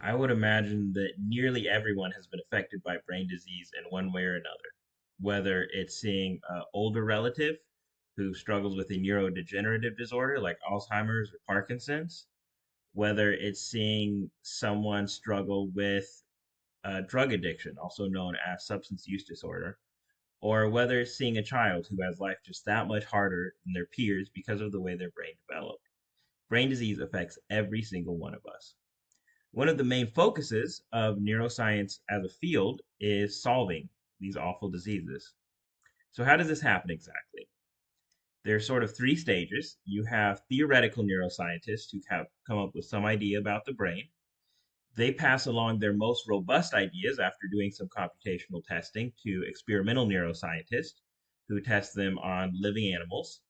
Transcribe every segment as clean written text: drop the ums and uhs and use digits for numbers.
I would imagine that nearly everyone has been affected by brain disease in one way or another, whether it's seeing an older relative who struggles with a neurodegenerative disorder like Alzheimer's or Parkinson's, whether it's seeing someone struggle with drug addiction, also known as substance use disorder, or whether it's seeing a child who has life just that much harder than their peers because of the way their brain developed. Brain disease affects every single one of us. One of the main focuses of neuroscience as a field is solving these awful diseases. So, how does this happen exactly? There's sort of three stages. You have theoretical neuroscientists who have come up with some idea about the brain. They pass along their most robust ideas after doing some computational testing to experimental neuroscientists who test them on living animals.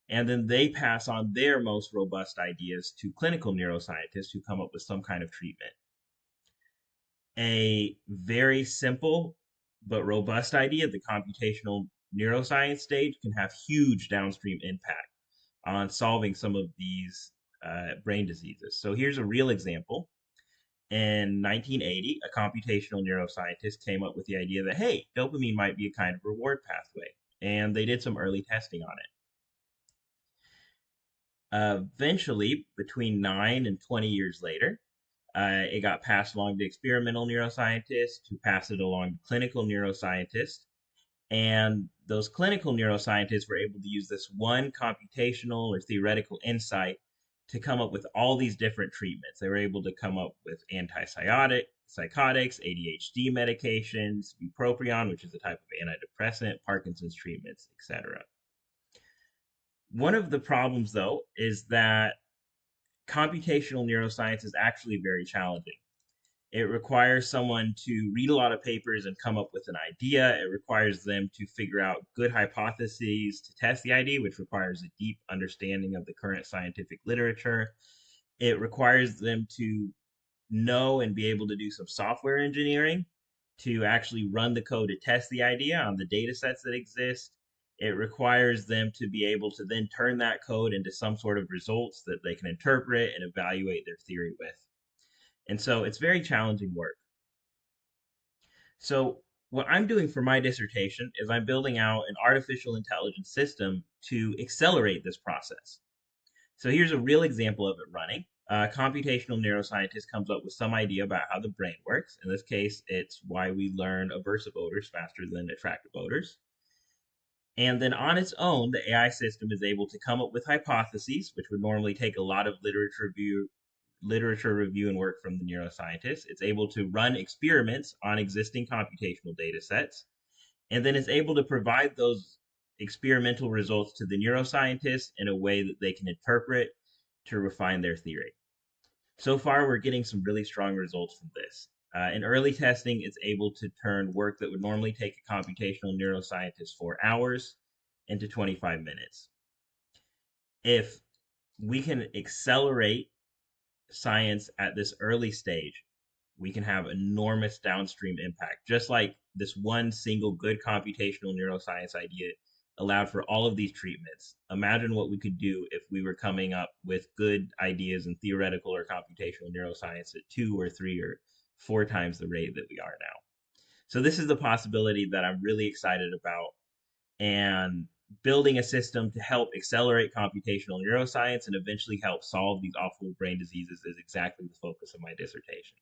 And then they pass on their most robust ideas to clinical neuroscientists who come up with some kind of treatment. A very simple but robust idea, the computational neuroscience stage, can have huge downstream impact on solving some of these brain diseases. So here's a real example. In 1980, a computational neuroscientist came up with the idea that, hey, dopamine might be a kind of reward pathway. And they did some early testing on it. Eventually, between 9 and 20 years later, it got passed along to experimental neuroscientists who passed it along to clinical neuroscientists. And those clinical neuroscientists were able to use this one computational or theoretical insight to come up with all these different treatments. They were able to come up with psychotics, ADHD medications, bupropion, which is a type of antidepressant, Parkinson's treatments, etc. One of the problems, though, is that computational neuroscience is actually very challenging. It requires someone to read a lot of papers and come up with an idea. It requires them to figure out good hypotheses to test the idea, which requires a deep understanding of the current scientific literature. It requires them to know and be able to do some software engineering to actually run the code to test the idea on the data sets that exist. It requires them to be able to then turn that code into some sort of results that they can interpret and evaluate their theory with. And so it's very challenging work. So, what I'm doing for my dissertation is I'm building out an artificial intelligence system to accelerate this process. So, here's a real example of it running. A computational neuroscientist comes up with some idea about how the brain works. In this case, it's why we learn aversive odors faster than attractive odors. And then on its own, the AI system is able to come up with hypotheses, which would normally take a lot of literature review and work from the neuroscientists. It's able to run experiments on existing computational data sets, and then it's able to provide those experimental results to the neuroscientists in a way that they can interpret to refine their theory. So far, we're getting some really strong results from this. In early testing, it's able to turn work that would normally take a computational neuroscientist 4 hours into 25 minutes. If we can accelerate science at this early stage, we can have enormous downstream impact. Just like this one single good computational neuroscience idea allowed for all of these treatments. Imagine what we could do if we were coming up with good ideas in theoretical or computational neuroscience at 2 or 3 or 4 times the rate that we are now. So, this is the possibility that I'm really excited about. And building a system to help accelerate computational neuroscience and eventually help solve these awful brain diseases is exactly the focus of my dissertation.